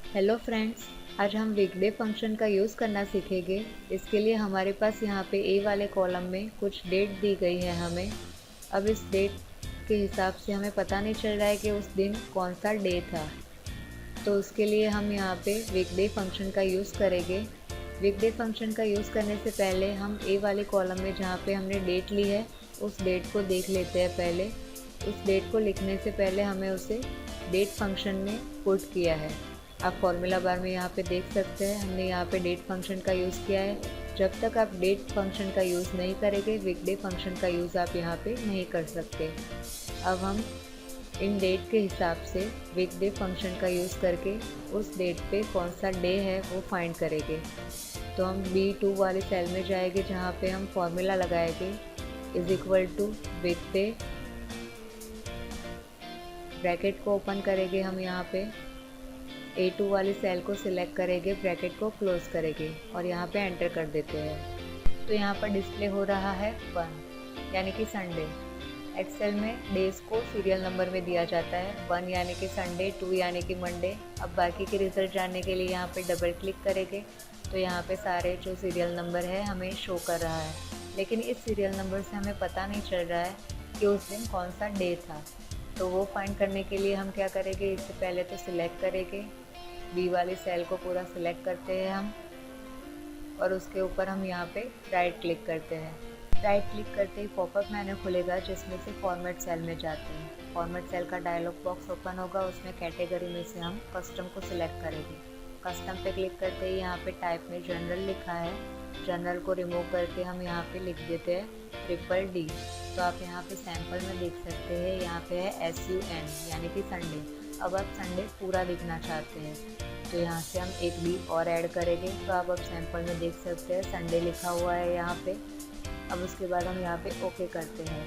Hello friends. आज हम वीकडे function का यूज़ करना सीखेंगे। इसके लिए हमारे पास यहाँ पे ए वाले कॉलम में कुछ डेट दी गई है हमें। अब इस डेट के हिसाब से हमें पता नहीं चल रहा है कि उस दिन कौन सा डे था, तो उसके लिए हम यहाँ पे वीकडे फंक्शन का यूज़ करेंगे। वीकडे फंक्शन का यूज़ करने से पहले हम ए वाले कॉलम में जहाँ पे हमने डेट ली है उस डेट को देख लेते हैं। पहले उस डेट को लिखने से पहले हमें उसे डेट फंक्शन में पुट किया है। आप फॉर्मूला बार में यहाँ पे देख सकते हैं हमने यहाँ पे डेट फंक्शन का यूज़ किया है। जब तक आप डेट फंक्शन का यूज़ नहीं करेंगे वीकडे फंक्शन का यूज़ आप यहाँ पे नहीं कर सकते। अब हम इन डेट के हिसाब से वीकडे फंक्शन का यूज़ करके उस डेट पे कौन सा डे है वो फाइंड करेंगे। तो हम B2 वाले सेल में जाएंगे जहाँ पे हम फॉर्मूला लगाएंगे is equal to weekday, bracket को ओपन करेंगे हम यहाँ पे A2 वाली सेल को सिलेक्ट करेंगे, ब्रैकेट को क्लोज करेंगे और यहाँ पे एंटर कर देते हैं। तो यहाँ पर डिस्प्ले हो रहा है 1 यानी कि संडे। एक्सेल में डेज को सीरियल नंबर में दिया जाता है, 1 यानी कि संडे, 2 यानी कि मंडे। अब बाकी के रिजल्ट जानने के लिए यहाँ पे डबल क्लिक करेंगे तो यहाँ पे सारे जो सीरियल नंबर है हमें शो कर रहा है, लेकिन इस सीरियल नंबर से हमें पता नहीं चल रहा है कि उस दिन कौन सा डे था। तो वो फाइंड करने के लिए हम क्या करेंगे, इससे पहले तो सिलेक्ट करेंगे बी वाली सेल को, पूरा सिलेक्ट करते हैं हम और उसके ऊपर हम यहाँ पे राइट क्लिक करते हैं। राइट क्लिक करते ही पॉपअप मेन्यू खुलेगा जिसमें से फॉर्मेट सेल में जाते हैं। फॉर्मेट सेल का डायलॉग बॉक्स ओपन होगा, उसमें कैटेगरी में से हम कस्टम को सिलेक्ट करेंगे। कस्टम पे क्लिक करते ही यहाँ पे टाइप में जनरल लिखा है, जनरल को रिमूव करके हम यहाँ पे लिख देते हैं DDD। तो आप यहाँ पे सैम्पल में देख सकते हैं यहाँ पे है SUN यानी कि संडे। अब आप संडे पूरा लिखना चाहते हैं तो यहाँ से हम एक डी और ऐड करेंगे। तो आप अब सैम्पल में देख सकते हैं संडे लिखा हुआ है यहाँ पे। अब उसके बाद हम यहाँ पे ओके करते हैं।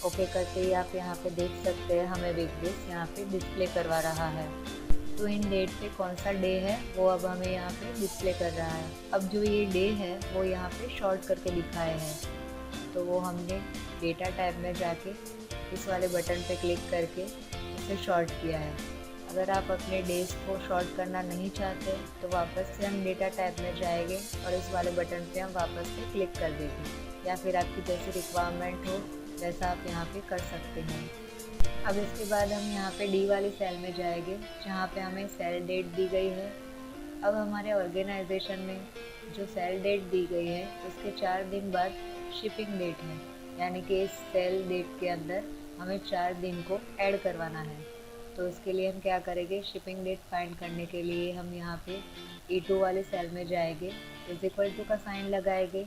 ओके करते ही आप यहाँ पे देख सकते हैं हमें वीकडेज यहाँ पे डिस्प्ले करवा रहा है। तो इन डेट पे कौन सा डे है वो अब हमें यहाँ पे डिस्प्ले कर रहा है। अब जो ये डे है वो यहाँ पे शॉर्ट करके दिखाए हैं, तो वो हमने डेटा टैब में जाके इस वाले बटन पे क्लिक करके उसे शॉर्ट किया है। अगर आप अपने डेज को शॉर्ट करना नहीं चाहते तो वापस से हम डेटा टैब में जाएंगे और इस वाले बटन पे हम वापस से क्लिक कर देंगे, या फिर आपकी जैसी रिक्वायरमेंट हो वैसा आप यहाँ पे कर सकते हैं। अब इसके बाद हम यहाँ पे डी वाली सेल में जाएंगे जहाँ पे हमें सेल डेट दी गई है। अब हमारे ऑर्गेनाइजेशन में जो सेल डेट दी गई है उसके 4 दिन बाद शिपिंग डेट है, यानी कि इस सेल डेट के अंदर हमें 4 दिन को ऐड करवाना है। तो इसके लिए हम क्या करेंगे, शिपिंग डेट फाइंड करने के लिए हम यहाँ पे E2 वाले सेल में जाएंगे, इज इक्वल टू का साइन लगाएंगे,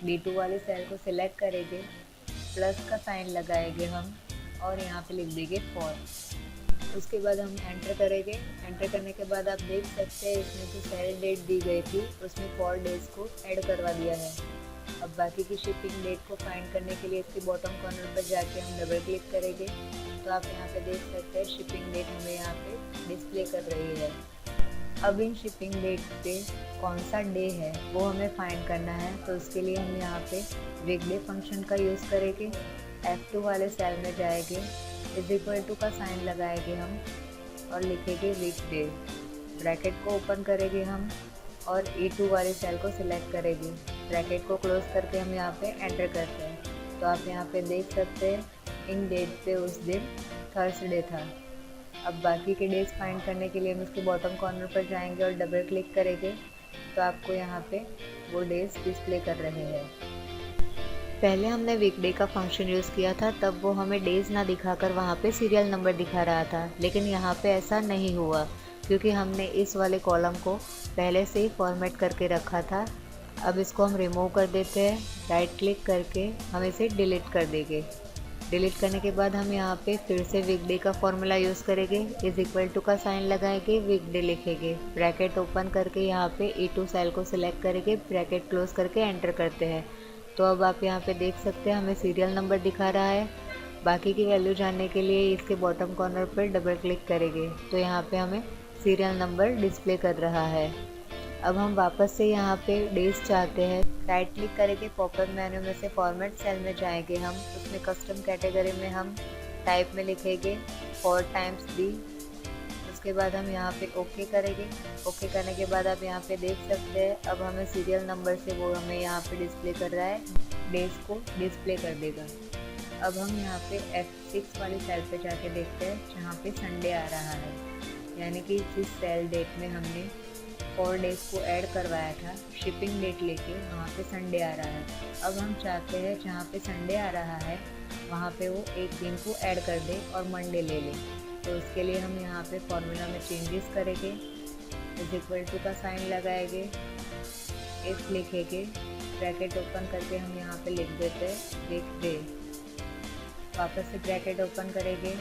D2 वाली सेल को सिलेक्ट करेंगे, प्लस का साइन लगाएंगे हम और यहाँ पे लिख देंगे फॉर। उसके बाद हम एंटर करेंगे। एंटर करने के बाद आप देख सकते हैं इसमें जो सेल डेट दी गई थी उसमें 4 डेज को ऐड करवा दिया है। अब बाकी की शिपिंग डेट को फाइंड करने के लिए इसके बॉटम कॉर्नर पर जाके हम डबल क्लिक करेंगे तो आप यहाँ पे देख सकते हैं शिपिंग डेट हमें यहाँ पे डिस्प्ले कर रही है। अब इन शिपिंग डेट पे कौन सा डे है वो हमें फाइंड करना है, तो उसके लिए हम यहाँ पे वीकडे फंक्शन का यूज़ करेंगे। F2 वाले सेल में जाएंगे, इज इक्वल टू का साइन लगाएंगे हम और लिखेंगे वीकडे, ब्रैकेट को ओपन करेंगे हम और E2 वाले सेल को सिलेक्ट करेंगे, ब्रैकेट को क्लोज करके हम यहाँ पे एंटर करते हैं। तो आप यहाँ पे देख सकते हैं इन डेट पे उस दिन थर्सडे था। अब बाकी के डेज फाइंड करने के लिए हम इसके बॉटम कॉर्नर पर जाएंगे और डबल क्लिक करेंगे तो आपको यहाँ पे वो डेज डिस्प्ले कर रहे हैं। पहले हमने वीकडे का फंक्शन यूज़ किया था तब वो हमें डेज ना दिखाकर वहाँ पे सीरियल नंबर दिखा रहा था, लेकिन यहाँ पे ऐसा नहीं हुआ क्योंकि हमने इस वाले कॉलम को पहले से ही फॉर्मेट करके रखा था। अब इसको हम रिमूव कर देते हैं, राइट क्लिक करके हम इसे डिलीट कर देंगे। डिलीट करने के बाद हम यहाँ पे फिर से वीकडे का फॉर्मूला यूज़ करेंगे, इज इक्वल टू का साइन लगाएंगे, वीकडे लिखेंगे, ब्रैकेट ओपन करके यहाँ पे E2 सेल को सिलेक्ट करेंगे, ब्रैकेट क्लोज करके एंटर करते हैं। तो अब आप यहाँ पे देख सकते हैं हमें सीरियल नंबर दिखा रहा है। बाकी की वैल्यू जानने के लिए इसके बॉटम कॉर्नर पर डबल क्लिक करेंगे तो यहाँ पे हमें सीरियल नंबर डिस्प्ले कर रहा है। अब हम वापस से यहाँ पे डेज चाहते हैं, राइट क्लिक करेंगे, पॉपअप मेन्यू में से फॉर्मेट सेल में जाएंगे हम, उसमें कस्टम कैटेगरी में हम टाइप में लिखेंगे 4 टाइम्स डी, उसके बाद हम यहाँ पे ओके करेंगे। ओके करने के बाद आप यहाँ पे देख सकते हैं अब हमें सीरियल नंबर से वो हमें यहाँ पे डिस्प्ले कर रहा है, डेज को डिस्प्ले कर देगा। अब हम यहाँ पे F6 वाली सेल पे जाके देखते हैं जहाँ पे संडे आ रहा है, यानी कि जिस सेल डेट में हमने 4 डेज़ को ऐड करवाया था शिपिंग डेट लेके, वहाँ पे संडे आ रहा है। अब हम चाहते हैं जहाँ पे संडे आ रहा है वहाँ पे वो एक दिन को ऐड कर दे और मंडे ले ले। तो उसके लिए हम यहाँ पे फॉर्मूला में चेंजेस करेंगे, इज इक्वल टू का साइन लगाएंगे, इफ लिखेंगे, ब्रैकेट ओपन करके हम यहाँ पे लिख देते हैं लिख दे। वापस से ब्रैकेट ओपन करेंगे,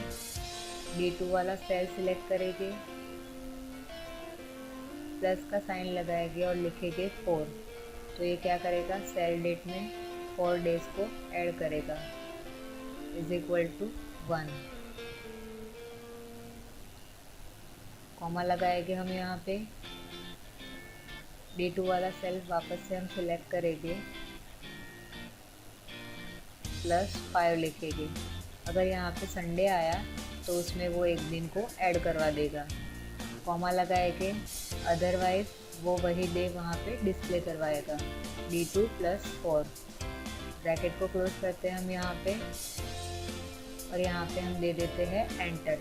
D2 वाला सेल सिलेक्ट करेंगे, प्लस का साइन लगाएंगे और लिखेंगे 4। तो ये क्या करेगा, सेल डेट में 4 डेज़ को ऐड करेगा, इज इक्वल टू 1। कॉमा लगाएंगे हम यहाँ पे, D2 वाला सेल वापस से हम सिलेक्ट करेंगे, प्लस 5 लिखेंगे। अगर यहाँ पे संडे आया तो उसमें वो एक दिन को ऐड करवा देगा। कॉमा लगाएंगे, अदरवाइज वो वही डे वहाँ पे डिस्प्ले करवाएगा, D2 + 4। ब्रैकेट को क्लोज करते हैं हम यहाँ पे और यहाँ पे हम दे देते हैं एंटर।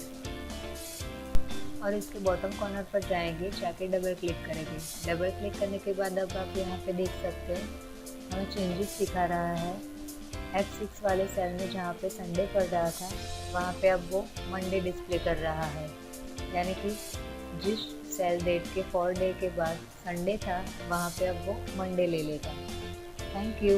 और इसके बॉटम कॉर्नर पर जाएंगे, जाके डबल क्लिक करेंगे। डबल क्लिक करने के बाद अब आप यहाँ पे देख सकते हैं हमें चेंजेस दिखा रहा है। F6 वाले सेल में जहाँ पे संडे पड़ रहा था वहाँ पे अब वो मंडे डिस्प्ले कर रहा है, यानी कि जिस सेल डेट के 4 डे के बाद संडे था वहाँ पे अब वो मंडे ले लेगा। Thank you.